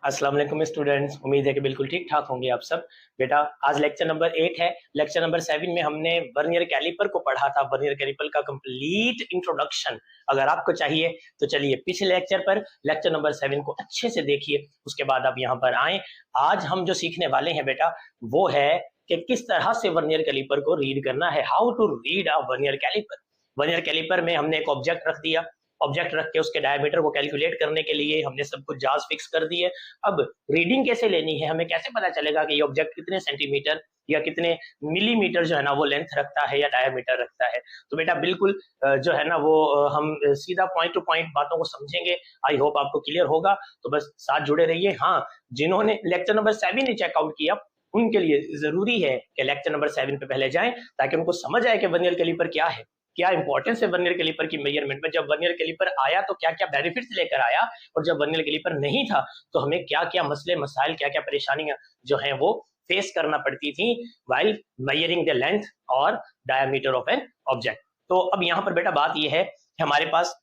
अस्सलाम वालेकुम स्टूडेंट्स, उम्मीद है कि बिल्कुल ठीक ठाक होंगे आप सब। बेटा आज लेक्चर नंबर 8 है। लेक्चर नंबर 7 में हमने वर्नियर कैलिपर को पढ़ा था। वर्नियर कैलिपर का कंप्लीट इंट्रोडक्शन अगर आपको चाहिए तो चलिए पिछले लेक्चर पर लेक्चर नंबर 7 को अच्छे से देखिए, उसके बाद आप यहाँ पर आए। आज हम जो सीखने वाले हैं बेटा वो है कि किस तरह से वर्नियर कैलिपर को रीड करना है, how to read a vernier caliper. Vernier caliper में हमने एक ऑब्जेक्ट रख दिया, ऑब्जेक्ट रख के उसके डायमीटर को कैलकुलेट करने के लिए हमने सब कुछ जाज फिक्स कर दी है। अब रीडिंग कैसे लेनी है, हमें कैसे पता चलेगा कि ये ऑब्जेक्ट कितने सेंटीमीटर या कितने मिलीमीटर जो है ना वो लेंथ रखता है या डायमीटर रखता है। तो बेटा बिल्कुल जो है ना वो हम सीधा पॉइंट टू पॉइंट बातों को समझेंगे। आई होप आपको क्लियर होगा, तो बस साथ जुड़े रहिए। हाँ, जिन्होंने लेक्चर नंबर 7 ही चेकआउट किया उनके लिए जरूरी है कि लेक्चर नंबर 7 पे पहले जाएं, ताकि उनको समझ आए कि वर्नियर कैलिपर क्या है, क्या इंपॉर्टेंस है वर्नियर कैलिपर की मेजरमेंट में। जब वर्नियर कैलिपर आया तो क्या क्या बेनिफिट्स लेकर आया, और जब वर्नियर कैलिपर नहीं था तो हमें क्या क्या मसले मसाइल, क्या क्या परेशानियां जो हैं वो फेस करना पड़ती थी व्हाइल मेजरिंग द लेंथ और डायमीटर ऑफ एन ऑब्जेक्ट। तो अब यहाँ पर बेटा बात यह है कि हमारे पास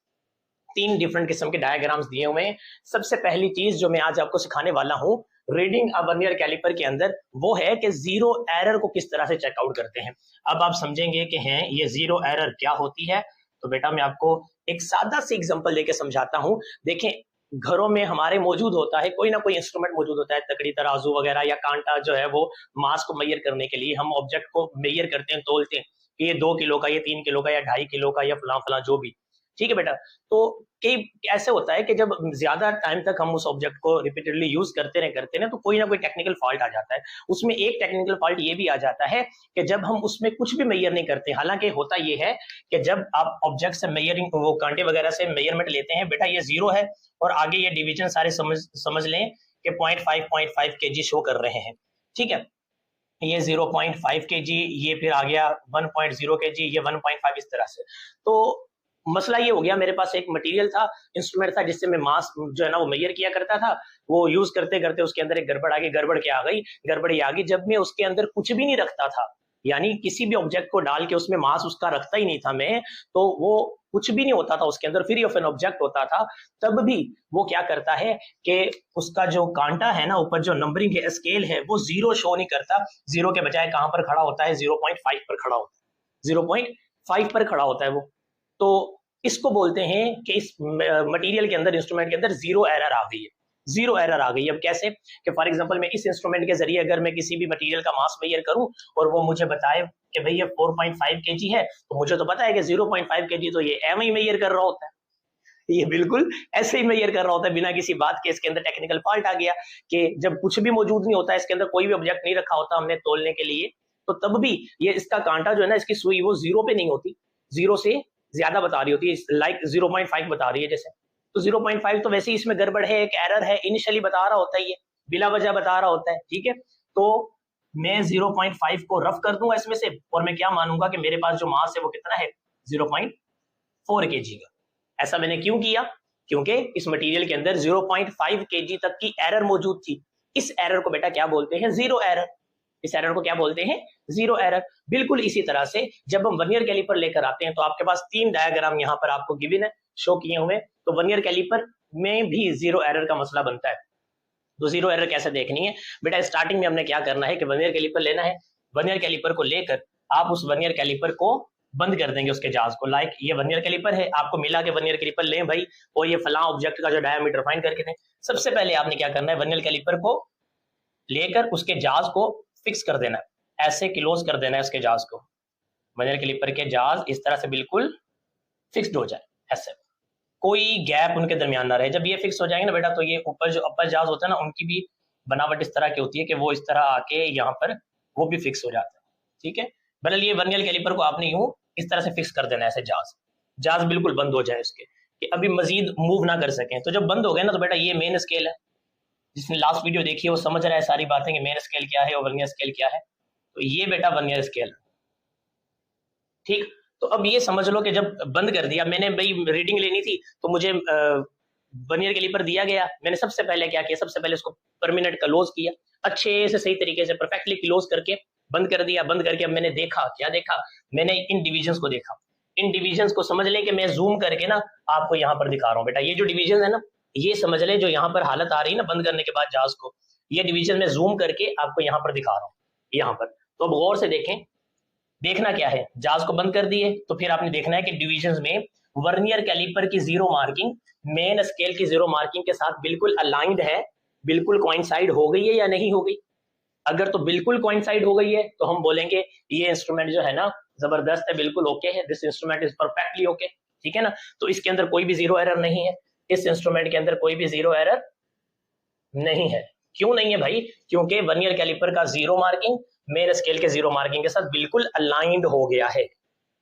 3 डिफरेंट किस्म के डायग्राम्स दिए हुए हैं। सबसे पहली चीज जो मैं आज आपको सिखाने वाला हूँ रीडिंग अ वर्नियर कैलिपर के अंदर, वो है कि जीरो एरर को किस तरह से चेकआउट करते हैं। अब आप समझेंगे कि हैं ये जीरो एरर क्या होती है। तो बेटा मैं आपको एक सादा सी एग्जांपल देके समझाता हूँ। देखें, घरों में हमारे मौजूद होता है कोई ना कोई इंस्ट्रूमेंट मौजूद होता है, तकड़ी, तराजू वगैरह या कांटा जो है वो मास को मेजर करने के लिए हम ऑब्जेक्ट को मेजर करते हैं, तोलते हैं कि ये 2 किलो का, ये 3 किलो का या 2.5 किलो का या फला फला जो भी। ठीक है बेटा, तो कई ऐसे होता है कि जब ज्यादा टाइम तक हम उस ऑब्जेक्ट को रिपीटेडली यूज करते रहे तो कोई ना कोई टेक्निकल फॉल्ट आ जाता है। उसमें एक टेक्निकल फॉल्ट ये भी आ जाता है कि जब हम उसमें कुछ भी मेजर नहीं करते। हालांकि होता ये है कि जब आप ऑब्जेक्ट से मेजरिंग, वो कांटे वगैरह से मेजरमेंट लेते हैं, बेटा ये 0 है और आगे ये डिवीजन सारे समझ लें कि 0.5 kg शो कर रहे हैं। ठीक है, ये 0.5 kg, ये फिर आ गया 1.0 kg, ये 1.5, इस तरह से। तो मसला ये हो गया, मेरे पास एक मटेरियल था, इंस्ट्रूमेंट था जिससे मैं मास जो है ना वो मेजर किया करता था। वो यूज करते करते उसके अंदर एक गड़बड़ आ गई। गड़बड़ क्या आ गई? गड़बड़ ये आ गई जब मैं उसके अंदर कुछ भी नहीं रखता था, यानी किसी भी ऑब्जेक्ट को डाल के उसमें मास उसका रखता ही नहीं था मैं, तो वो कुछ भी नहीं होता था उसके अंदर, फ्री ऑफ एन ऑब्जेक्ट होता था। तब भी वो क्या करता है कि उसका जो कांटा है ना, ऊपर जो नंबरिंग है, स्केल है, वो 0 शो नहीं करता। 0 के बजाय कहां पर खड़ा होता है? 0.5 पर खड़ा होता है। 0.5 पर खड़ा होता है वो। तो इसको बोलते हैं कि इस मटेरियल के अंदर, इंस्ट्रूमेंट के अंदर जीरो एरर आ गई है। जीरो एरर आ गई। अब कैसे? कि फॉर एग्जांपल मैं इस इंस्ट्रूमेंट के जरिए अगर मैं किसी भी मटेरियल का मास मेजर करूं और वो मुझे बताए कि भाई ये 4.5 kg है, तो मुझे तो पता है कि 0.5 kg तो ये एम ही मेजर कर रहा होता है, ये बिल्कुल ऐसे ही मेजर कर रहा होता है बिना किसी बात के। इसके अंदर टेक्निकल फॉल्ट आ गया कि जब कुछ भी मौजूद नहीं होता, इसके अंदर कोई भी ऑब्जेक्ट नहीं रखा होता हमने तोलने के लिए, तो तब भी ये इसका कांटा जो है ना, इसकी सुई वो 0 पे नहीं होती, 0 से ज्यादा बता रही होती है, लाइक 0.5 बता रही है जैसे। तो 0.5 तो वैसे ही इसमें गड़बड़ है, एक एरर है, इनिशियली बता रहा होता है, ये बिला वजह बता रहा होता है। ठीक है, तो मैं 0.5 को रफ कर दूंगा इसमें से, और मैं क्या मानूंगा कि मेरे पास जो मास है वो कितना है? 0.4 kg का। ऐसा मैंने क्यों किया? क्योंकि इस मटेरियल के अंदर 0.5 kg तक की एरर मौजूद थी। इस एरर को बेटा क्या बोलते हैं? Zero error. इस एरर को क्या बोलते हैं? Zero error. बिल्कुल इसी तरह से जब हम वर्नियर कैलिपर लेकर आते हैं तो आपके पास 3 डायग्राम यहाँ पर आपको गिवन है, शो किए हुए। तो वर्नियर कैलिपर में भी जीरो एरर का मसला बनता है। तो जीरो एरर कैसे देखनी है बेटा? स्टार्टिंग में हमने क्या करना है कि वर्नियर कैलिपर लेना है। वर्नियर कैलिपर को लेकर आप उस वर्नियर कैलिपर को बंद कर देंगे, उसके जाज को। लाइक ये वर्नियर कैलिपर है, आपको मिला के वर्नियर कैलिपर लें भाई, और ये फला ऑब्जेक्ट का जो डायमीटर फाइंड करके दें। सबसे पहले आपने क्या करना है? वर्नियर कैलिपर को लेकर उसके जाज को फिक्स कर देना है, ऐसे क्लोज कर देना है उसके जाज को। वर्नियर कैलिपर के जाज इस तरह से बिल्कुल फिक्स्ड हो जाए, ऐसे कोई गैप उनके दरमियान ना रहे। जब ये फिक्स हो जाएंगे ना बेटा, तो ये ऊपर जो अपर जाज होता है ना, उनकी भी बनावट इस तरह की होती है कि वो इस तरह आके यहाँ पर वो भी फिक्स हो जाता है। ठीक है, बहरहाल ये वर्नियर कैलिपर को आपने यूं इस तरह से फिक्स कर देना है, ऐसे जाज जाज बिल्कुल बंद हो जाए इसके, कि अभी मजीद मूव ना कर सकें। तो जब बंद हो गए ना, तो बेटा ये मेन स्केल है। जिसने लास्ट वीडियो देखी है वो समझ रहा है सारी बातें कि मेन स्केल क्या है और वर्नियर स्केल क्या है। तो ये बेटा वर्नियर स्केल। ठीक, तो अब ये समझ लो कि जब बंद कर दिया मैंने, भाई रीडिंग लेनी थी तो मुझे वर्नियर कैलिपर दिया गया, मैंने सबसे पहले क्या किया? सबसे पहले उसको परमानेंट क्लोज किया, अच्छे से सही तरीके से परफेक्टली क्लोज करके बंद कर दिया। बंद करके अब मैंने देखा, क्या देखा? मैंने इन डिविजन्स को देखा। इन डिविजन्स को समझ लें कि मैं जूम करके ना आपको यहाँ पर दिखा रहा हूँ बेटा। ये जो डिविजन है ना, ये समझ ले जो यहाँ पर हालत आ रही है ना बंद करने के बाद जाज को, ये डिवीजन में जूम करके आपको यहाँ पर दिखा रहा हूँ, यहाँ पर। तो अब गौर से देखें, देखना क्या है, जाज को बंद कर दिए तो फिर आपने देखना है कि डिविजन में वर्नियर कैलिपर की जीरो मार्किंग मेन स्केल की जीरो मार्किंग के साथ बिल्कुल अलाइंड है, बिल्कुल कोइंसाइड हो गई है या नहीं हो गई। अगर तो बिल्कुल कोइंसाइड हो गई है तो हम बोलेंगे ये इंस्ट्रूमेंट जो है ना जबरदस्त है, बिल्कुल ओके है, this instrument is perfectly okay, ठीक है ना। तो इसके अंदर कोई भी जीरो एरर नहीं है, इस इंस्ट्रूमेंट के अंदर कोई भी जीरो एरर नहीं है। क्यों नहीं है भाई? क्योंकि वर्नियर कैलिपर का जीरो मार्किंग मेन स्केल के जीरो मार्किंग के साथ बिल्कुल अलाइंड हो गया है।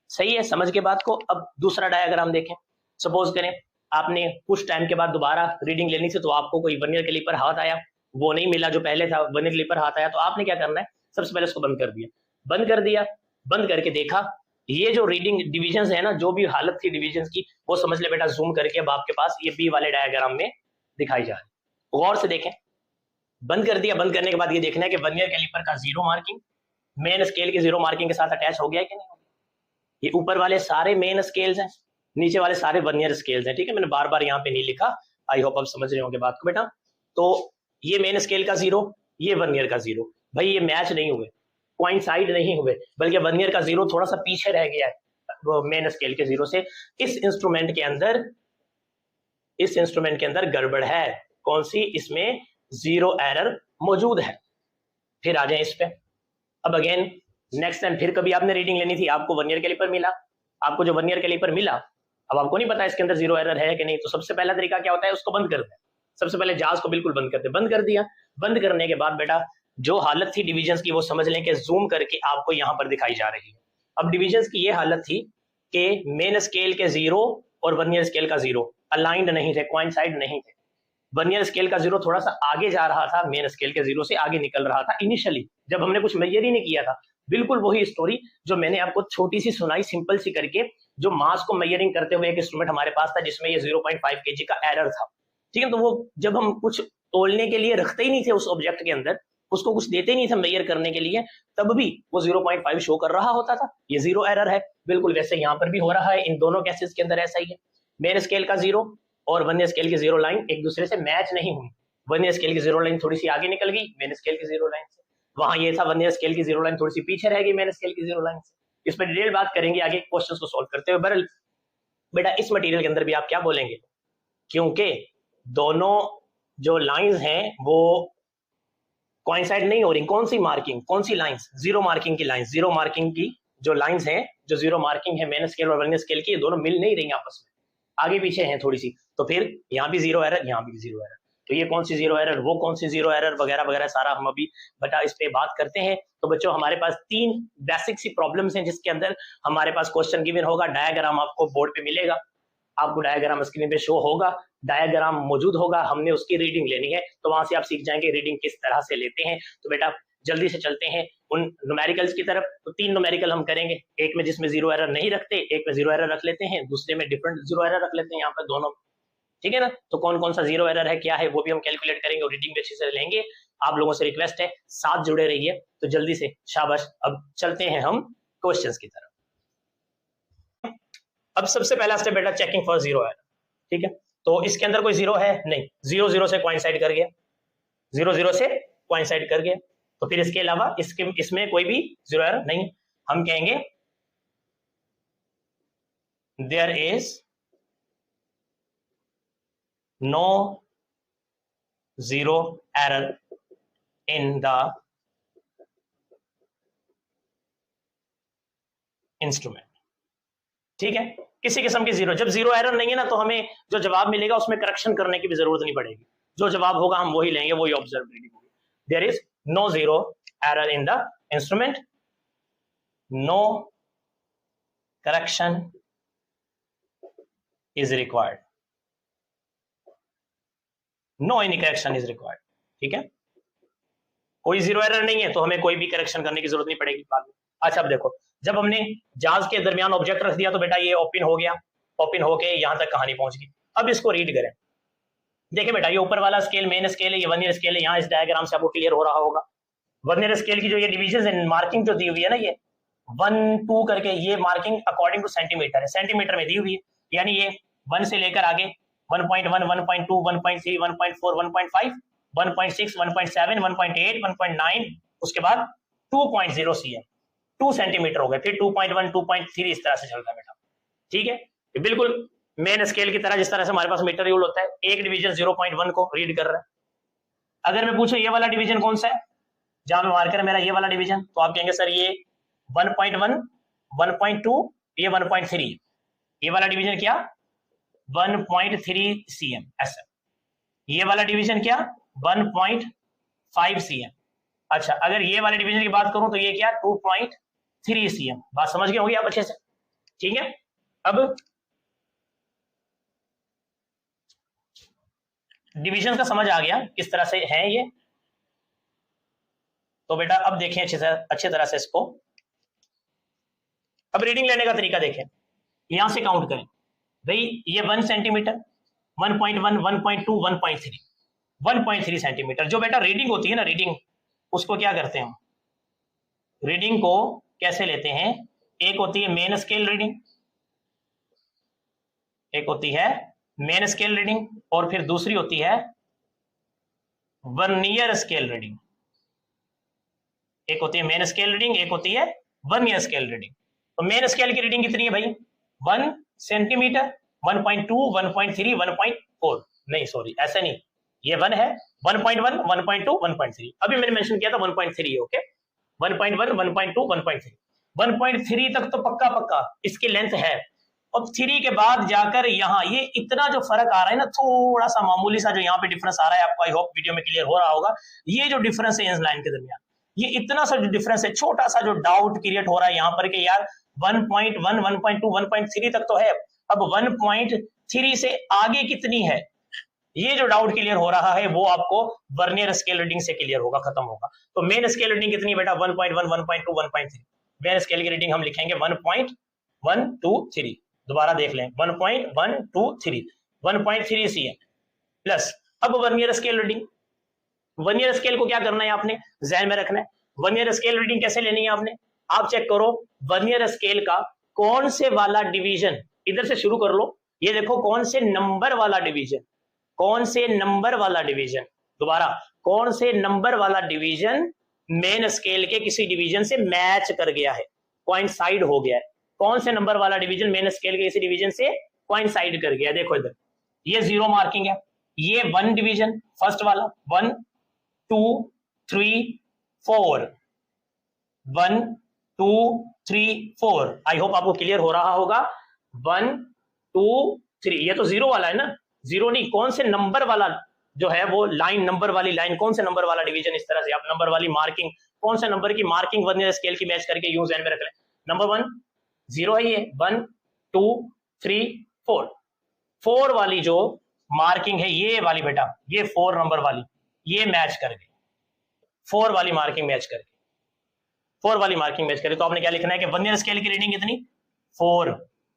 सही है, समझ के बात को। अब दूसरा डायग्राम देखें। सपोज करें आपने कुछ टाइम के बाद दोबारा रीडिंग लेनी थी, तो आपको कोई वर्नियर कैलिपर हाथ आया, वो नहीं मिला जो पहले था, वर्नियर कैलिपर हाथ आया, तो आपने क्या करना है, सबसे पहले उसको बंद कर दिया। बंद कर दिया, बंद करके देखा ये जो रीडिंग डिविजन है ना, जो भी हालत थी डिविजन की, वो समझ ले बेटा जूम करके अब आपके पास ये बी वाले डायग्राम में दिखाई जा रही है। गौर से देखें, बंद कर दिया, बंद करने के बाद ये देखना है कि वर्नियर कैलिपर का जीरो मार्किंग मेन स्केल के जीरो मार्किंग के साथ अटैच हो गया है कि नहीं हो गया। ये ऊपर वाले सारे मेन स्केल्स हैं, नीचे वाले सारे वर्नियर स्केल्स हैं, ठीक है। मैंने बार बार यहाँ पे नहीं लिखा, आई होप आप समझ रहे होंगे बात को बेटा। तो ये मेन स्केल का जीरो, ये वर्नियर का जीरो, भाई ये मैच नहीं हुए, कोइंसाइड नहीं हुए, बल्कि वर्नियर का जीरो थोड़ा सा पीछे रह गया है मेन स्केल के जीरो से। इस इंस्ट्रूमेंट के अंदर गड़बड़ है। कौन सी? इसमें जीरो एरर मौजूद है। फिर आ जाए इस पे। अब अगेन नेक्स्ट टाइम फिर कभी आपने रीडिंग लेनी थी, आपको वर्नियर कैलिपर मिला, आपको जो वर्नियर कैलिपर मिला, अब आपको नहीं पता इसके अंदर जीरो एरर है कि नहीं, तो सबसे पहला तरीका क्या होता है, उसको बंद कर दे। सबसे पहले जाज को बिल्कुल बंद कर दे। बंद कर दिया, बंद करने के बाद बेटा जो हालत थी डिविजन्स की वो समझ लें कि जूम करके आपको यहां पर दिखाई जा रही है। अब डिविजन्स की ये हालत थी कि मेन स्केल के जीरो और वर्नियर स्केल का जीरो अलाइंड नहीं थे, कोइंसाइड नहीं थे। वर्नियर स्केल का जीरो थोड़ा सा आगे जा रहा था, मेन स्केल के जीरो से आगे निकल रहा था इनिशियली, जब हमने कुछ मेजर ही नहीं किया था। बिल्कुल वही स्टोरी जो मैंने आपको छोटी सी सुनाई, सिंपल सी करके, जो मास को मेजरिंग करते हुए एक इंस्ट्रूमेंट हमारे पास था जिसमें ये 0.5 kg का एरर था, ठीक है। तो वो जब हम कुछ तोलने के लिए रखते ही नहीं थे उस ऑब्जेक्ट के अंदर, उसको कुछ देते ही नहीं थे मेजर करने के लिए, तब भी वो 0.5 शो कर रहा होता था, ये जीरो एरर है। बिल्कुल वैसे यहाँ पर भी हो रहा है, इन दोनों केसेस के अंदर ऐसा ही है। मेन स्केल का जीरो और वर्नियर स्केल की जीरो लाइन एक दूसरे से मैच नहीं हुई। वर्नियर स्केल की जीरो लाइन थोड़ी सी आगे निकल गई मेन स्केल की जीरो लाइन से, वहां ये था वर्नियर स्केल की जीरो लाइन थोड़ी सी पीछे रह गई मेन स्केल की जीरो लाइन से। इस पर डिटेल बात करेंगे आगे क्वेश्चंस को सॉल्व करते हुए। बहरहाल बेटा इस मटेरियल के अंदर भी आप क्या बोलेंगे, क्योंकि दोनों जो लाइंस हैं वो कोइंसाइड नहीं हो रही। कौन सी मार्किंग, कौन सी लाइंस? जीरो मार्किंग की लाइंस, जीरो मार्किंग की जो लाइंस हैं, जो जीरो मार्किंग है मेन स्केल और वर्नियर स्केल की, ये दोनों मिल नहीं रही आपस में, आगे पीछे हैं थोड़ी सी। तो फिर यहाँ भी जीरो एरर, यहाँ भी जीरो एरर, तो ये कौन सी जीरो एरर, वो कौन सी जीरो एरर, वगैरह वगैरह सारा हम अभी बेटा इस पे बात करते हैं। तो बच्चों हमारे पास तीन बेसिक सी प्रॉब्लम्स हैं जिसके अंदर हमारे पास क्वेश्चन गिवन होगा, डायग्राम आपको बोर्ड पे मिलेगा, आपको डायग्राम स्क्रीन पे शो होगा, डायग्राम मौजूद होगा, हमने उसकी रीडिंग लेनी है, तो वहां से आप सीख जाएंगे रीडिंग किस तरह से लेते हैं। तो बेटा जल्दी से चलते हैं उन न्यूमेरिकल्स की तरफ। तो तीन न्यूमेरिकल हम करेंगे, एक में जिसमें जीरो एरर नहीं रखते, एक में जीरो एरर रख लेते हैं, दूसरे में डिफरेंट जीरो एरर रख लेते हैं, यहाँ पर दोनों, ठीक है ना। तो कौन कौन सा जीरो एरर है, क्या है, वो भी हम कैलकुलेट करेंगे और रीडिंग भी अच्छे से लेंगे। आप लोगों से रिक्वेस्ट है साथ जुड़े रहिए, तो जल्दी से शाबाश। अब चलते हैं हम क्वेश्चंस की तरफ। अब सबसे पहला स्टेप बेटा चेकिंग फॉर जीरो एरर, ठीक है। तो इसके अंदर कोई जीरो है नहीं, जीरो जीरो से कोइंसाइड कर गया, जीरो जीरो से कोइंसाइड कर गया, तो फिर इसके अलावा इसमें कोई भी जीरो एरर नहीं। हम कहेंगे there is no zero error in the instrument, ठीक है। किसी किस्म की जीरो, जब जीरो एरर नहीं है ना, तो हमें जो जवाब मिलेगा उसमें करेक्शन करने की भी जरूरत नहीं पड़ेगी, जो जवाब होगा हम वही लेंगे, वही ऑब्जर्व रीडिंग होगी। There is no zero error in the instrument, no correction is required, no any correction is required, ठीक है। कोई जीरो एरर नहीं है तो हमें कोई भी करेक्शन करने की जरूरत नहीं पड़ेगी बाद में। अच्छा अब देखो, जब हमने जाज के दरमियान ऑब्जेक्ट रख दिया तो बेटा ये ओपन हो गया, ओपन होके यहां तक कहानी पहुंच गई। अब इसको रीड करें, देखिए बेटा ये ऊपर वाला स्केल मेन स्केल है, ये वर्नियर स्केल है, यहाँ इस डायग्राम से आपको क्लियर हो रहा होगा। वर्नियर स्केल की जो ये डिविजन है, मार्किंग जो दी हुई है ना, ये 1 2 करके, ये मार्किंग अकॉर्डिंग टू सेंटीमीटर है, सेंटीमीटर में दी हुई है, यानी ये 1 से लेकर आगे 1.1, 1.2, 1.3, 1.4, 1.5, 1.6, 1.7, 1.8, 1.9, उसके बाद 2.0 cm, 2 सेंटीमीटर हो गए, फिर 2.1, 2.3 इस तरह से चलता है बेटा। ठीक है, बिल्कुल मेन स्केल की तरह, जिस तरह से हमारे पास मीटर रूल होता है, एक डिवीजन 0.1 को रीड कर रहा है। अगर मैं पूछूं ये वाला डिवीजन कौन सा है, जहां में मार्कर है मेरा ये वाला डिवीजन, तो आप कहेंगे सर ये 1.1, 1.2, ये 1.3, ये वाला डिवीजन क्या 1.3 cm ऐसा, ये वाला डिवीजन क्या 1.5 cm। अच्छा, अगर ये वाले डिवीजन की बात करूं तो ये क्या 2.3 cm। बात समझ गए होंगे आप अच्छे से। ठीक है, अब डिवीजन का समझ आ गया किस तरह से है ये। तो बेटा अब देखें अच्छे तरह से इसको। अब रीडिंग लेने का तरीका देखें, यहां से काउंट करें भाई, ये 1 सेंटीमीटर, 1.1, 1.2, 1.3, 1.3 सेंटीमीटर। जो बेटा रीडिंग होती है ना, रीडिंग उसको क्या करते हैं, रीडिंग को कैसे लेते हैं, एक होती है मेन स्केल रीडिंग, एक होती है मेन स्केल रीडिंग, और फिर दूसरी होती है वर्नियर स्केल रीडिंग। एक होती है मेन स्केल रीडिंग, एक होती है वर्नियर स्केल रीडिंग। तो मेन स्केल की रीडिंग कितनी है भाई 1 सेंटीमीटर, 1.2, 1.3, 1.4, नहीं सॉरी ऐसा नहीं, ये 1 है, 1.1, 1.2, 1.3, अभी मैंने मेंशन किया था 1.3 ओके, 1.1, 1.2, 1.3, 1.3 तक तो पक्का पक्का इसकी लेंथ है। अब 3 के बाद जाकर यहाँ ये इतना जो फर्क आ रहा है ना, थोड़ा सा मामूली सा जो यहाँ पे डिफरेंस आ रहा है, आपको आई होप वीडियो में क्लियर हो रहा होगा, ये जो डिफरेंस है इन लाइन के दरमियान, ये इतना सा जो डिफरेंस है, छोटा सा जो डाउट क्रिएट हो रहा है यहाँ पर कि यार 1.1, 1.2, 1.3 तक तो है, अब 1.3 से आगे कितनी है, ये जो डाउट क्लियर हो रहा है वो आपको वर्नियर स्केल रीडिंग से क्लियर होगा, खत्म होगा। तो मेन स्केल रीडिंग कितनी बेटा 1.1, 1.2, 1.3, मेन स्केल की रीडिंग हम लिखेंगे 1.123, दोबारा देख लें 1.123, 1.3 cm प्लस। अब vernier scale reading, vernier scale को क्या करना है आपने ध्यान में रखना है, वर्नियर स्केल रीडिंग कैसे लेनी है आपने, आप चेक करो वर्नियर स्केल का कौन से वाला डिवीजन, इधर से शुरू कर लो, ये देखो कौन से नंबर वाला डिवीजन, कौन से नंबर वाला डिवीजन, दोबारा कौन से नंबर वाला डिवीजन मेन स्केल के किसी डिवीजन से मैच कर गया है, कोइंसाइड हो गया है, कौन से नंबर वाला डिवीजन मेन स्केल के किसी डिवीजन से कोइंसाइड कर गया। देखो इधर ये 0 मार्किंग है, ये 1 डिवीजन फर्स्ट वाला 1 2 3 4, 1 2 3 4, आई होप आपको क्लियर हो रहा होगा, 1 2 3, ये तो 0 वाला है ना, 0 नहीं, कौन से नंबर वाला जो है वो लाइन, नंबर वाली लाइन, कौन से नंबर वाला डिवीजन, इस तरह से आप नंबर वाली मार्किंग, कौन से नंबर की मार्किंग वर्नियर स्केल की मैच करके यूं ध्यान में रख लें। नंबर 1 0 है, ये 1 2 3 4, 4 वाली जो मार्किंग है ये वाली बेटा, ये 4 नंबर वाली, ये मैच कर गई, 4 वाली मार्किंग मैच कर गई, 4 वाली मार्किंग मैच करे, तो आपने क्या लिखना है कि वर्नियर स्केल की रीडिंग कितनी 4,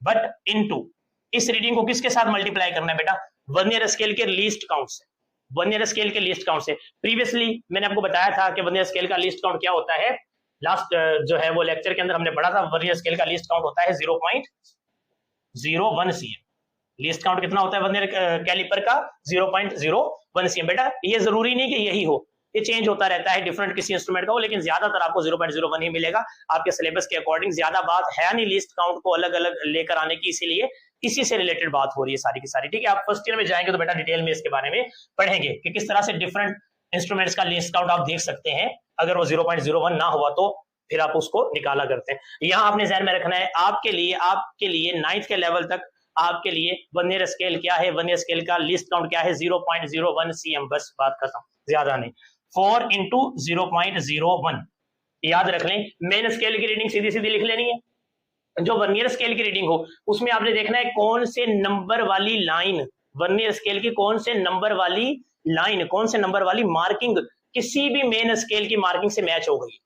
बट इनटू इस रीडिंग को किसके साथ मल्टीप्लाई करना है बेटा, वर्नियर स्केल के लीस्ट काउंट से, वर्नियर स्केल के लीस्ट काउंट से। प्रीवियसली मैंने आपको बताया था कि वर्नियर स्केल का लीस्ट काउंट क्या होता है, लास्ट जो है वो लेक्चर के अंदर हमने पढ़ा था, वर्नियर स्केल का लीस्ट काउंट होता है 0.01 cm। लीस्ट काउंट कितना होता है वर्नियर कैलिपर का 0.01 cm। बेटा ये जरूरी नहीं कि यही हो, ये चेंज होता रहता है, डिफरेंट किसी इंस्ट्रूमेंट का हो, लेकिन ज्यादातर आपको 0.01 ही मिलेगा आपके सिलेबस के अकॉर्डिंग। ज्यादा बात है नहीं लिस्ट काउंट को अलग अलग लेकर आने की, इसीलिए इसी से रिलेटेड बात हो रही है सारी की सारी। ठीक है, आप फर्स्ट ईयर में जाएंगे तो बेटा डिटेल में इसके बारे में पढ़ेंगे कि किस तरह से डिफरेंट इंस्ट्रूमेंट्स का लिस्ट काउंट आप देख सकते हैं, अगर वो 0.01 ना हुआ तो फिर आप उसको निकाला करते हैं। यहाँ आपने ध्यान में रखना है आपके लिए 9th के लेवल तक आपके लिए वर्नियर स्केल क्या है, वर्नियर स्केल का लिस्ट काउंट क्या है 0.01 cm, बस बात खत्म, ज्यादा नहीं। 4 into 0.01 याद रख लें। मेन स्केल की रीडिंग सीधी सीधी लिख लेनी है, जो वर्नियर स्केल की रीडिंग हो उसमें आपने देखना है कौन से नंबर वाली लाइन, वर्नियर स्केल की कौन से नंबर वाली लाइन, कौन से नंबर वाली मार्किंग किसी भी मेन स्केल की मार्किंग से मैच हो गई।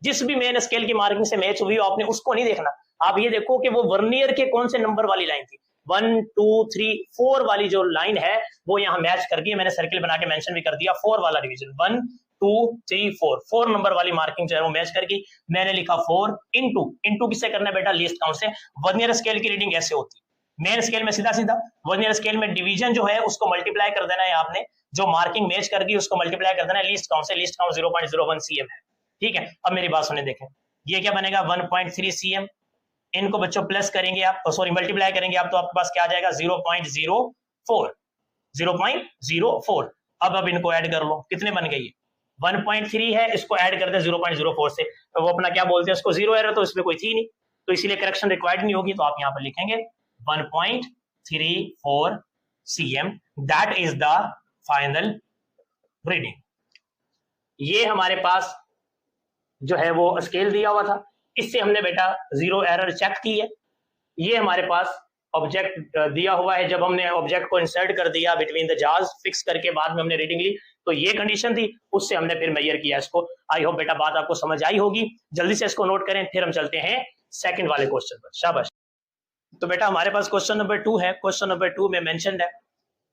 जिस भी मेन स्केल की मार्किंग से मैच हुई आपने उसको नहीं देखना, आप ये देखो कि वो वर्नियर के कौन से नंबर वाली लाइन थी। 1 2 3 4 वाली जो लाइन है वो यहाँ मैच कर गई, मैंने सर्किल बना के मेंशन भी कर दिया, 4 वाला डिवीजन 1 2 3 4, 4 नंबर वाली मार्किंग जो है वो मैच कर गई। मैंने लिखा 4 इंटू किससे करना है बेटा, लीस्ट काउंट से। वर्नियर स्केल की रीडिंग ऐसे होती, मेन स्केल में सीधा सीधा, वर्नियर स्केल में डिवीजन जो है उसको मल्टीप्लाई कर देना है आपने, जो मार्किंग मैच कर गई उसको मल्टीप्लाई कर देना है लीस्ट काउंट से, लीस्ट काउंट 0.01 cm है, ठीक है। अब मेरी बात सुने, देखें ये क्या बनेगा 1.3 cm, इनको बच्चों प्लस करेंगे आप, सॉरी मल्टीप्लाई करेंगे आप, तो आपके पास क्या आ जाएगा 0.04। अब इनको ऐड कर लो, कितने बन गए, 1.3 है, इसको ऐड कर दे 0.04 से, तो वो अपना क्या बोलते हैं उसको, जीरो एरर, तो इसमें कोई थी नहीं, तो इसीलिए करेक्शन रिक्वायर्ड नहीं होगी, तो आप यहाँ पर लिखेंगे 1.34 cm, that is the final reading. ये हमारे पास जो है वो स्केल दिया हुआ था, इससे हमने बेटा जीरो एरर चेक की है। ये हमारे पास ऑब्जेक्ट दिया हुआ है, जब हमने ऑब्जेक्ट को इंसर्ट कर दिया बिटवीन द जार्स, फिक्स करके बाद में हमने रीडिंग ली, तो ये कंडीशन थी, उससे हमने फिर मेजर किया इसको। आई होप बेटा बात आपको समझ आई होगी, जल्दी से इसको नोट करें, फिर हम चलते हैं सेकंड वाले क्वेश्चन पर, शाबाश। तो बेटा हमारे पास क्वेश्चन नंबर 2 है। क्वेश्चन नंबर 2 में मेंशन्ड है,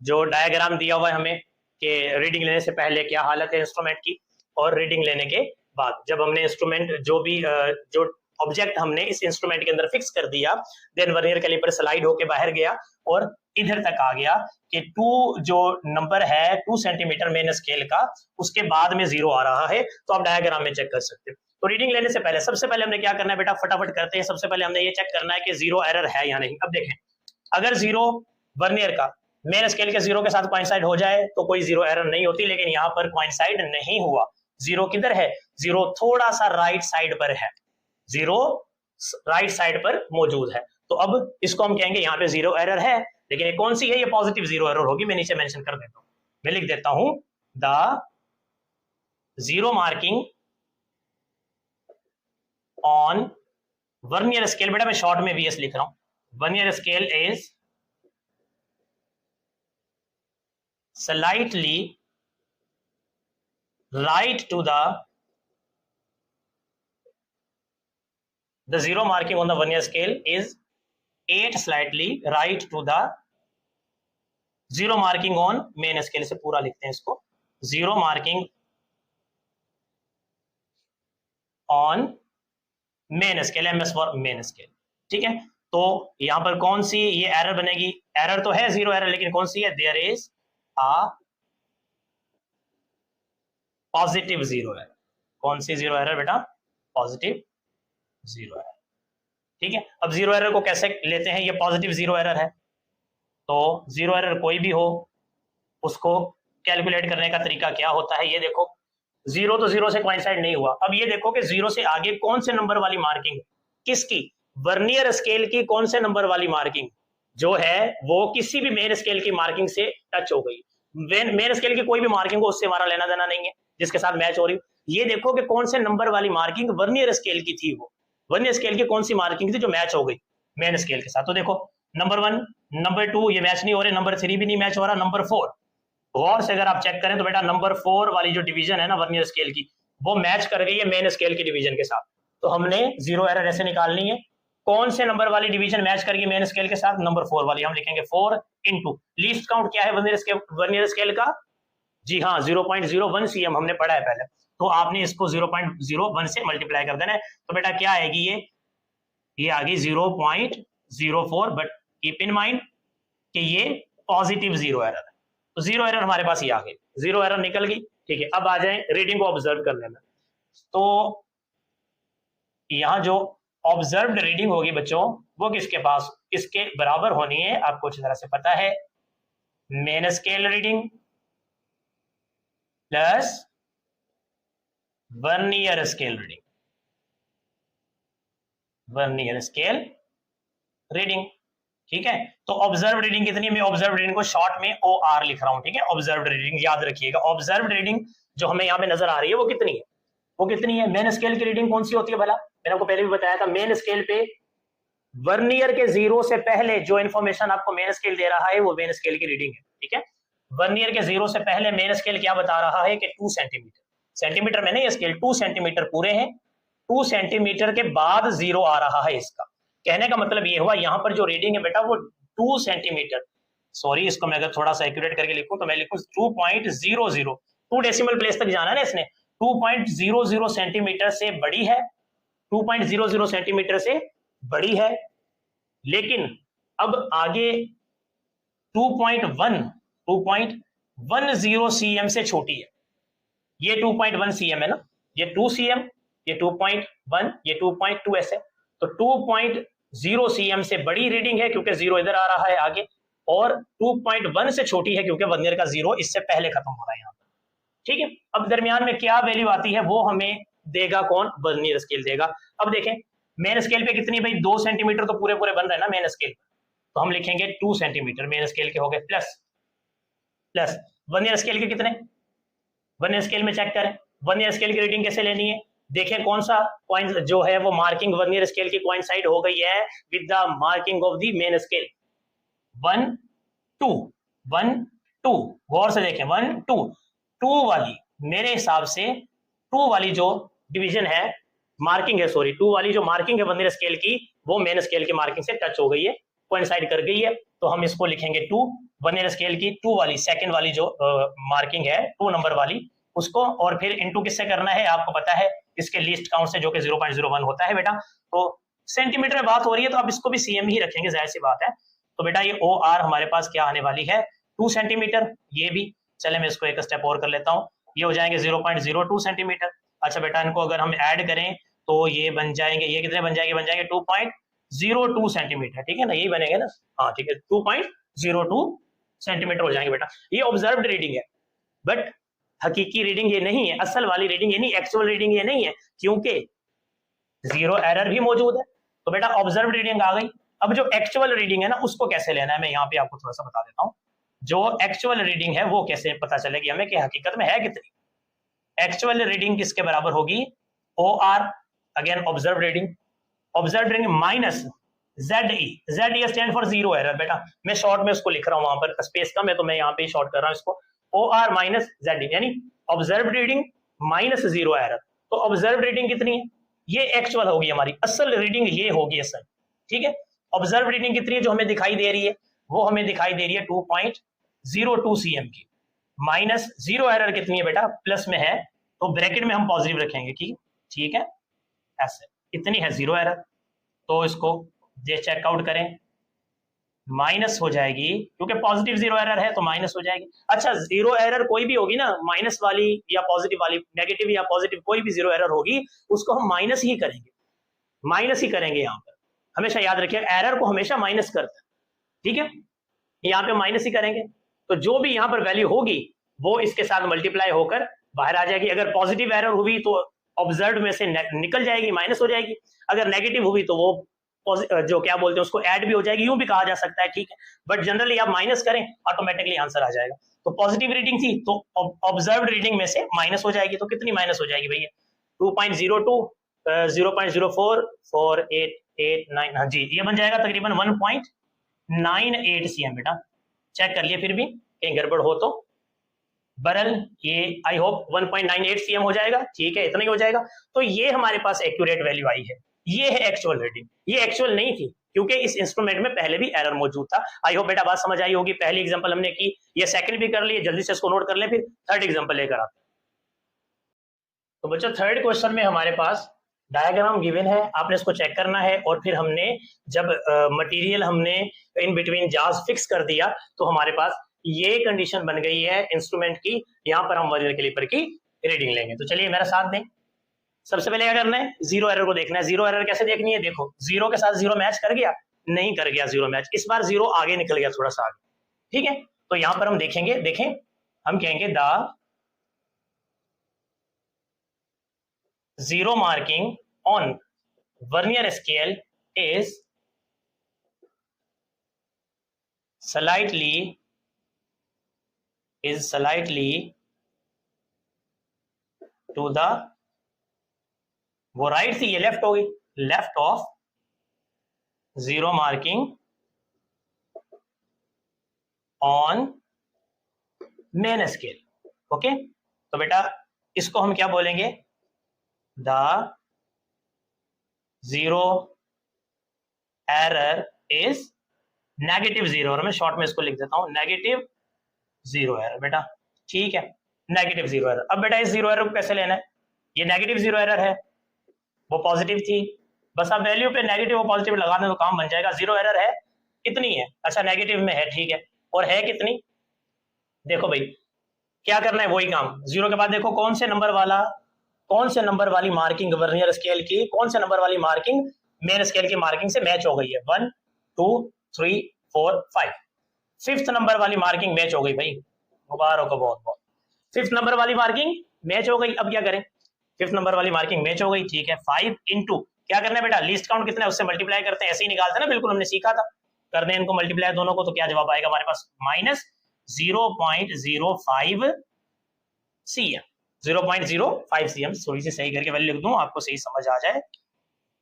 जो डायग्राम दिया हुआ है हमें कि रीडिंग लेने से पहले क्या हालत है इंस्ट्रूमेंट की, और रीडिंग लेने के बाद जब हमने इंस्ट्रूमेंट जो ऑब्जेक्ट हमने इस इंस्ट्रूमेंट के अंदर फिक्स कर दिया, देन वर्नियर कैलिपर स्लाइड होके बाहर गया और इधर तक आ गया कि 2 जो नंबर है 2 सेंटीमीटर मेन स्केल का, उसके बाद में 0 आ रहा है, तो आप डायग्राम में चेक कर सकते हैं। तो रीडिंग लेने से पहले सबसे पहले हमने क्या करना है बेटा, फटाफट करते हैं। सबसे पहले हमने ये चेक करना है कि 0 एरर है या नहीं। अब देखें, अगर 0 वर्नियर का मेन स्केल के 0 के साथ कोइंसाइड हो जाए तो कोई 0 एरर नहीं होती, लेकिन यहाँ पर कोइंसाइड नहीं हुआ। 0 किधर है, 0 थोड़ा सा राइट साइड पर है, 0 राइट साइड पर मौजूद है, तो अब इसको हम कहेंगे यहाँ पे 0 एरर है, लेकिन ये कौन सी है, ये पॉजिटिव 0 एरर होगी। मैं नीचे मेंशन कर देता हूं, मैं लिख देता हूं the 0 marking on vernier scale, बेटा मैं शॉर्ट में VS लिख रहा हूं, vernier scale is slightly right to the 0 marking on the vernier scale is 8 slightly right to the 0 marking on main scale, से पूरा लिखते हैं इसको, 0 marking on main scale, MS for main scale, ठीक है। तो यहां पर कौन सी ये एरर बनेगी, एरर तो है 0 एरर, लेकिन कौन सी है, there is a positive 0 error. कौन सी 0 एरर बेटा, पॉजिटिव 0 एरर, ठीक है। अब 0 एरर को कैसे लेते हैं, ये पॉजिटिव 0 एरर है, तो 0 एरर कोई भी हो उसको कैलकुलेट करने का तरीका क्या होता है, ये देखो 0 तो 0 से कोइंसाइड नहीं हुआ। अब ये देखो कि 0 से आगे कौन से नंबर वाली मार्किंग, किसकी, वर्नियर स्केल की कौन से नंबर वाली मार्किंग जो है वो किसी भी मेन स्केल की मार्किंग से टच हो गई। मेन स्केल की कोई भी मार्किंग हो उससे हमारा लेना देना नहीं है, जिसके साथ मैच हो रही। ये देखो कि कौन से नंबर वाली मार्किंग वर्नियर स्केल की थी, वो वर्नियर स्केल की कौन सी मार्किंग थी जो मैच हो गई मेन स्केल के साथ। तो देखो नंबर 1 नंबर 2 ये मैच नहीं हो रहे, नंबर 3 भी नहीं मैच हो रहा, नंबर 4 गौर से अगर आप चेक करें तो बेटा नंबर 4 वाली जो डिवीजन है ना वर्नियर स्केल की, वो मैच कर गई है मेन स्केल की डिवीजन के साथ। तो हमने 0 एरर ऐसे निकालनी है, कौन से नंबर वाली डिवीजन मैच करेगी मेन स्केल के साथ, नंबर 4 वाली। हम लिखेंगे 4 इंटू लीस्ट काउंट क्या है वर्नियर स्केल का, जी हाँ 0.01 cm हमने पढ़ा है पहले, तो आपने इसको 0.01 से मल्टीप्लाई कर देना है। तो बेटा क्या आएगी, ये आ गई 0.04, बट कीप इन माइंड कि ये पॉजिटिव 0 एरर है, तो 0 एरर हमारे पास ये आ गई, 0 एरर निकल गई, ठीक है। अब आ जाए रीडिंग को ऑब्जर्व करने में, तो यहां जो ऑब्जर्व्ड रीडिंग होगी बच्चों वो किसके पास, किसके बराबर होनी है, आपको अच्छी तरह से पता है, main scale reading plus vernier scale reading, vernier scale reading, ठीक है। तो ऑब्जर्व रीडिंग कितनी है, मैं ऑब्जर्व रीडिंग को शॉर्ट में OR लिख रहा हूं, ठीक है। ऑब्जर्व रीडिंग याद रखिएगा, ऑब्जर्व रीडिंग जो हमें यहां पे नजर आ रही है वो कितनी है, वो कितनी है। मेन स्केल की रीडिंग कौन सी होती है भला, मैंने आपको पहले भी बताया था, मेन स्केल पे वर्नियर के 0 से पहले जो इंफॉर्मेशन आपको मेन स्केल दे रहा है वो मेन स्केल की रीडिंग है, ठीक है। वर्नियर के 0 से पहले मेन स्केल क्या बता रहा है कि 2 सेंटीमीटर, सेंटीमीटर में नहीं स्केल 2 सेंटीमीटर पूरे हैं, 2 सेंटीमीटर के बाद 0 आ रहा है। इसका कहने का मतलब ये हुआ यहाँ पर जो रीडिंग है बेटा वो 2 सेंटीमीटर, सॉरी इसको मैं अगर थोड़ा सा एक्यूरेट करके लिखूं तो मैं लिखूं 2.00, 2 डेसिमल प्लेस तक जाना है ना इसने, 2.00 सेंटीमीटर से बड़ी है, 2.00 सेंटीमीटर से बड़ी है। लेकिन अब आगे 2.10 cm से छोटी है, ये 2.1 cm है ना, ये 2 cm, ये 2.1, ये 2.2 ऐसे, तो 2.0 cm से बड़ी रीडिंग है क्योंकि जीरो इधर आ रहा है आगे, और 2.1 से छोटी है क्योंकि वर्नियर का जीरो इससे पहले खत्म हो रहा है यहाँ पर, ठीक है। अब दरमियान में क्या वैल्यू आती है वो हमें देगा कौन, वर्नियर स्केल देगा। अब देखें मेन स्केल पे कितनी भाई, 2 सेंटीमीटर तो पूरे पूरे बन रहे हैं ना मेन स्केल, तो हम लिखेंगे 2 सेंटीमीटर मेन स्केल के हो गए, प्लस प्लस वर्नियर स्केल के कितने, वर्नियर स्केल में चेक करें वर्नियर स्केल की रीडिंग कैसे लेनी है, देखें कौन सा पॉइंट जो है वो मार्किंग वर्नियर स्केल की कोइंसाइड हो गई है with the marking of the main scale. 1 2 1 2, गौर से देखें 1 2 2 वाली, मेरे हिसाब से 2 वाली जो डिवीजन है, मार्किंग है सॉरी, 2 वाली जो मार्किंग है वर्नियर स्केल की, वो मेन स्केल की मार्किंग से टच हो गई है, कोइंसाइड कर गई है, तो हम इसको लिखेंगे 2, वर्नियर स्केल की 2 वाली सेकंड वाली जो मार्किंग है 2 नंबर वाली उसको, और फिर इनटू किससे करना है आपको पता है, इसके लीस्ट काउंट से जो कि 0.01 होता है बेटा, तो सेंटीमीटर में बात हो रही है तो अब इसको भी सीएम ही रखेंगे, जाहिर सी बात है। तो बेटा ये ओ आर हमारे पास क्या आने वाली है 2 सेंटीमीटर, ये भी चले मैं इसको एक स्टेप और कर लेता हूँ, ये हो जाएंगे 0.02 सेंटीमीटर। अच्छा बेटा इनको अगर हम ऐड करें तो ये बन जाएंगे, ये कितने बन जाएंगे, बन जाएंगे 2.02 सेंटीमीटर, ठीक है ना, यही बनेंगे ना, हाँ ठीक है 2.02 सेंटीमीटर हो जाएंगे बेटा। ये ऑब्जर्व्ड रीडिंग है, बट हकीकी रीडिंग ये नहीं है, असल वाली रीडिंग ये नहीं, एक्चुअल रीडिंग ये नहीं है, क्योंकि जीरो एरर भी मौजूद है। तो बेटा ऑब्जर्व्ड रीडिंग आ गई। अब जो एक्चुअल रीडिंग है ना उसको कैसे लेना है, मैं यहाँ पे आपको थोड़ा सा बता देता हूँ। जो एक्चुअल रीडिंग है वो कैसे पता चलेगी हमें कि हकीकत में है कितनी। एक्चुअल रीडिंग किसके बराबर होगी, O R, again observe reading, observe reading minus ZE, ZE stand for zero error. बेटा मैं शॉर्ट में उसको लिख रहा हूँ, वहां पर स्पेस कम है तो मैं यहाँ पे शॉर्ट कर रहा हूँ इसको, OR माइनस ZE, यानी observe reading minus zero error. तो ऑब्जर्व रीडिंग कितनी है, ये एक्चुअल होगी हमारी, असल रीडिंग ये होगी असल, ठीक है। ऑब्जर्व रीडिंग कितनी है जो हमें दिखाई दे रही है, वो हमें दिखाई दे रही है 2.02 cm की, माइनस जीरो एरर कितनी है बेटा, प्लस में है तो ब्रैकेट में हम पॉजिटिव रखेंगे, ठीक है, ऐसे इतनी है जीरो एरर, तो इसको चेकआउट करें, माइनस हो जाएगी क्योंकि पॉजिटिव जीरो एरर है तो माइनस हो जाएगी। अच्छा जीरो एरर कोई भी होगी ना, माइनस वाली या पॉजिटिव वाली, नेगेटिव या पॉजिटिव कोई भी जीरो एरर होगी उसको हम माइनस ही करेंगे, माइनस ही करेंगे। यहाँ पर हमेशा याद रखिए एरर को हमेशा माइनस करते हैं, ठीक है, यहाँ पे माइनस ही करेंगे, तो जो भी यहाँ पर वैल्यू होगी वो इसके साथ मल्टीप्लाई होकर बाहर आ जाएगी। अगर पॉजिटिव एरर हुई तो ऑब्जर्व में से निकल जाएगी, माइनस हो जाएगी, अगर नेगेटिव हुई तो वो जो क्या बोलते हैं उसको ऐड भी हो जाएगी, यूं भी कहा जा सकता है, ठीक है, बट जनरली आप माइनस करें ऑटोमेटिकली आंसर आ जाएगा। तो पॉजिटिव रीडिंग थी तो ऑब्जर्व्ड रीडिंग में से माइनस हो जाएगी, तो कितनी माइनस हो जाएगी भैया, 2.02 0.04 4889, हाँ जी ये बन जाएगा तकरीबन 1.98 cm। बेटा चेक कर लिए, फिर भी कहीं गड़बड़ हो तो बरल ये आई होप 1.98 cm हो जाएगा, ठीक है, इतना ही हो जाएगा। तो ये हमारे पास एक्यूरेट वैल्यू आई है, ये है एक्चुअल रीडिंग, ये एक्चुअल नहीं थी क्योंकि इस इंस्ट्रूमेंट में पहले भी एरर मौजूद था। आई होप बेटा बात समझ आई होगी। पहली एग्जांपल हमने की, ये सेकंड भी कर लिए, जल्दी से इसको नोट कर ले, फिर थर्ड एग्जांपल लेकर आते हैं। तो बच्चों थर्ड क्वेश्चन में हमारे पास डायग्राम गिवन है, आपने इसको चेक करना है, और फिर हमने जब मटेरियल हमने इन बिटवीन जार्स फिक्स कर दिया तो हमारे पास ये कंडीशन बन गई है इंस्ट्रूमेंट की, यहाँ पर हम वर्नियर कैलिपर की रीडिंग लेंगे। तो चलिए मेरा साथ दें। सबसे पहले क्या करना है, जीरो एरर को देखना है। जीरो एरर कैसे देखनी है, देखो जीरो के साथ जीरो मैच कर गया, नहीं कर गया जीरो मैच, इस बार जीरो आगे निकल गया थोड़ा सा आगे, ठीक है। तो यहां पर हम देखेंगे, देखें हम कहेंगे the zero marking on vernier scale is slightly to the, वो राइट थी ये लेफ्ट हो गई, left of zero marking on main scale, okay. तो बेटा इसको हम क्या बोलेंगे, the zero error is negative zero, और मैं शॉर्ट में इसको लिख देता हूं नेगेटिव जीरो एरर। बेटा ठीक है, नेगेटिव जीरो एरर। अब बेटा इस जीरो एरर को कैसे लेना है, ये नेगेटिव जीरो एरर है, वो पॉजिटिव थी, बस आप वैल्यू पे नेगेटिव और पॉजिटिव लगा दें तो काम बन जाएगा। जीरो एरर है कितनी है? अच्छा नेगेटिव में है, ठीक है, और है कितनी? देखो भाई क्या करना है, वही काम। जीरो के बाद देखो कौन से नंबर वाली मार्किंग वर्नियर स्केल की, कौन से नंबर वाली मार्किंग मेन स्केल की मार्किंग से मैच हो गई है? 1 2 3 4 5, फिफ्थ नंबर वाली मार्किंग मैच हो गई भाई, मुबारक हो बहुत बहुत। फिफ्थ नंबर वाली मार्किंग मैच हो गई। अब क्या करें? फिफ्थ नंबर वाली मार्किंग मैच हो गई, ठीक है। 5 इंटू क्या करना है बेटा? लीस्ट काउंट कितना है उससे मल्टीप्लाई करते हैं, ऐसे ही निकालते हैं ना, बिल्कुल हमने सीखा था। कर दें इनको मल्टीप्लाई दोनों को, तो क्या जवाब आएगा हमारे पास? माइनस 0.05 cm, 0.05 cm, थोड़ी सी सही करके वैल्यू लिख दूं आपको सही समझ आ जाए,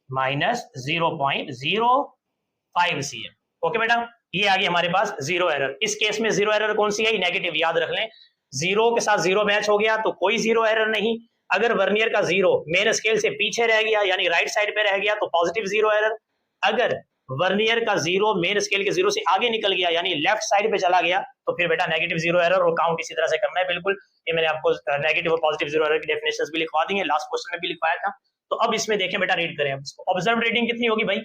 माइनस 0.05 cm। ओके बेटा, ये आ गई हमारे पास जीरो एरर। इस केस में जीरो एरर कौन सी है? नेगेटिव, याद रख लें। जीरो के साथ जीरो मैच हो गया तो कोई जीरो एरर नहीं। अगर वर्नियर का जीरो मेन स्केल से पीछे रह गया यानी राइट साइड पे रह गया तो पॉजिटिव जीरो एरर। अगर वर्नियर का जीरो मेन स्केल के जीरो से आगे निकल गया यानी लेफ्ट साइड पे चला गया तो फिर बेटा नेगेटिव जीरो एरर, और काउंट इसी तरह से करना है बिल्कुल। ये मैंने आपको नेगेटिव और पॉजिटिव जीरो एरर की डेफिनेशंस भी लिखवा दी है, लास्ट क्वेश्चन में भी लिखवाया था। तो अब इसमें देखें बेटा, रीड करें अब ऑब्जर्व रीडिंग कितनी होगी भाई?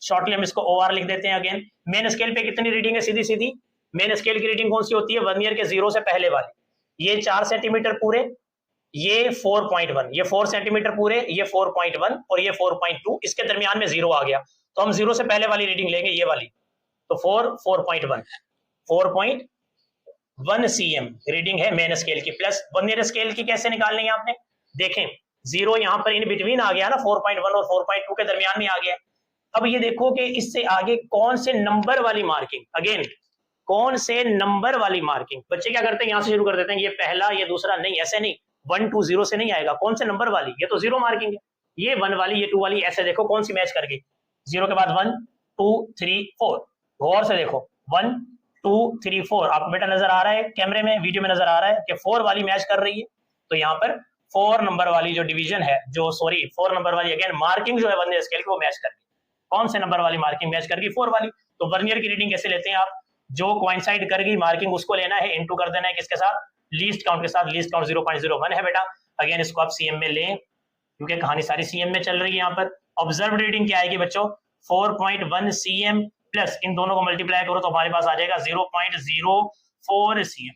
शॉर्टली हम इसको ओआर लिख देते हैं। अगेन मेन स्केल पे कितनी रीडिंग है? सीधी सीधी मेन स्केल की रीडिंग कौन सी होती है? वर्नियर के जीरो से पहले वाली। ये 4 सेंटीमीटर पूरे, ये 4.1, ये 4 सेंटीमीटर पूरे, ये 4.1 और ये 4.2, इसके दरमियान में जीरो आ गया तो हम जीरो से पहले वाली रीडिंग लेंगे, ये वाली। तो 4.1 cm रीडिंग है मेन स्केल की, प्लस वर्नियर स्केल की कैसे निकालनी है आपने? देखें जीरो यहां पर इन बिटवीन आ गया ना, 4.1 और 4.2 के दरमियान में आ गया। अब ये देखो कि इससे आगे कौन से नंबर वाली मार्किंग, अगेन कौन से नंबर वाली मार्किंग। बच्चे क्या करते हैं, यहां से शुरू कर देते हैं, ये पहला ये दूसरा, नहीं ऐसे नहीं, 1 2 0 से नहीं आएगा। कौन से नंबर वाली? ये तो जीरो मार्किंग है, ये 1 वाली, ये 2 वाली, ऐसे देखो कौन सी मैच कर गई। जीरो के बाद 1 2 3 4, गौर से देखो 1 2 3 4, आपको बेटा नजर आ रहा है कैमरे में, वीडियो में नजर आ रहा है कि 4 वाली मैच कर रही है। तो यहाँ पर 4 नंबर वाली जो डिवीजन है, जो सॉरी 4 नंबर वाली अगेन मार्किंग जो है वर्नियर स्केल की, वो मैच कर गई। कौन से नंबर वाली मार्किंग मैच कर गई? 4 वाली। तो वर्नियर की रीडिंग कैसे लेते हैं आप? जो कोइंसाइड कर गई मार्किंग उसको लेना है, इनटू कर देना है किसके साथ? लीस्ट काउंट के साथ। लीस्ट काउंट 0.01 है बेटा। अगेन इसको आप सीएम में लें क्योंकि कहानी सारी सीएम में चल रही है। यहाँ पर ऑब्जर्व रीडिंग क्या आएगी बच्चों? 4.1 cm प्लस इन दोनों को मल्टीप्लाई करो तो हमारे पास आ जाएगा 0.04 cm।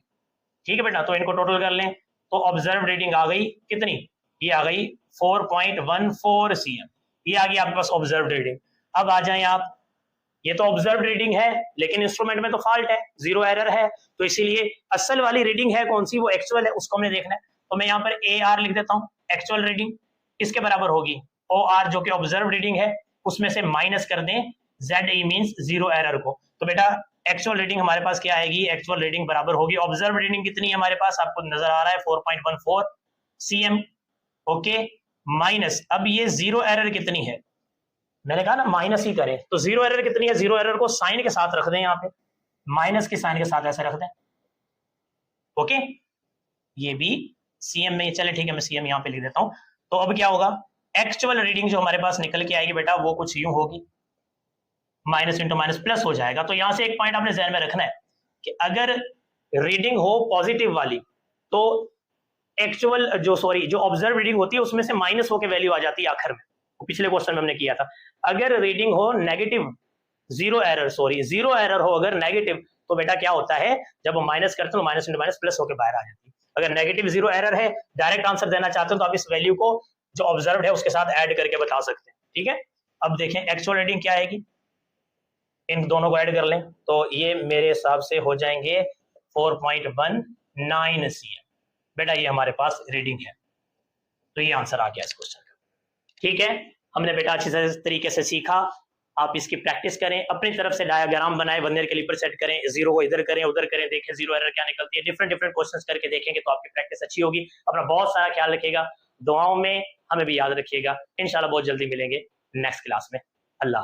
ठीक है बेटा, तो इनको टोटल कर लें तो ऑब्जर्व रीडिंग आ गई कितनी? ये आ गई 4.14 cm। ये आ गई आपके पास ऑब्जर्व रीडिंग। अब आ जाएं आप, ये तो ऑब्जर्व रीडिंग है लेकिन इंस्ट्रूमेंट में तो फॉल्ट है, जीरो एरर है, तो इसीलिए असल वाली रीडिंग है कौन सी? वो एक्चुअल है, उसको हमने देखना है। तो मैं यहाँ पर AR लिख देता हूँ, एक्चुअल रीडिंग इसके बराबर होगी OR जो कि ऑब्जर्व रीडिंग है, उसमें से माइनस कर दें ZE मींस जीरो एरर को। तो बेटा एक्चुअल रीडिंग हमारे पास क्या आएगी? एक्चुअल रीडिंग बराबर होगी ऑब्जर्व रीडिंग कितनी है हमारे पास? आपको नजर आ रहा है 4.14 cm। ओके, माइनस अब ये जीरो एरर कितनी है? मैंने कहा ना माइनस ही करें, तो जीरो एरर कितनी है? जीरो एरर को साइन के साथ रख दें, यहाँ पे माइनस के साइन के साथ ऐसे रख दें। ओके, ये भी सीएम में, चले ठीक है मैं सीएम यहाँ पे लिख देता हूं। तो अब क्या होगा? एक्चुअल रीडिंग जो हमारे पास निकल के आएगी बेटा वो कुछ यूं होगी, माइनस इंटू माइनस प्लस हो जाएगा। तो यहां से एक पॉइंट आपने ध्यान में रखना है कि अगर रीडिंग हो पॉजिटिव वाली तो एक्चुअल जो ऑब्जर्व रीडिंग होती है उसमें से माइनस होकर वैल्यू आ जाती है आखिर में, पिछले क्वेश्चन में हमने किया था। अगर रीडिंग हो नेगेटिव, जीरो एरर हो अगर नेगेटिव, तो बेटा क्या होता है जब हम माइनस करते हैं तो माइनस इंटू माइनस प्लस होकर बाहर आ जाती है। अगर नेगेटिव जीरो एरर है, डायरेक्ट आंसर देना चाहते हो तो आप इस वैल्यू को जो ऑब्जर्व है उसके साथ ऐड करके बता सकते हैं। ठीक है, अब देखें एक्चुअल रीडिंग क्या आएगी, इन दोनों को ऐड कर लें तो ये मेरे हिसाब से हो जाएंगे 4.19 cm। बेटा ये हमारे पास रीडिंग है, तो ये आंसर आ गया इस क्वेश्चन का। ठीक है, हमने बेटा अच्छी तरीके से सीखा। आप इसकी प्रैक्टिस करें, अपनी तरफ से डायग्राम बनाए, वर्नियर कैलिपर सेट करें, जीरो को इधर करें उधर करें, देखें जीरो एरर क्या निकलती है, डिफरेंट क्वेश्चंस करके देखेंगे तो आपकी प्रैक्टिस अच्छी होगी। अपना बहुत सारा ख्याल रखिएगा, दुआओं में हमें भी याद रखिएगा। इंशाल्लाह बहुत जल्दी मिलेंगे नेक्स्ट क्लास में। अल्लाह।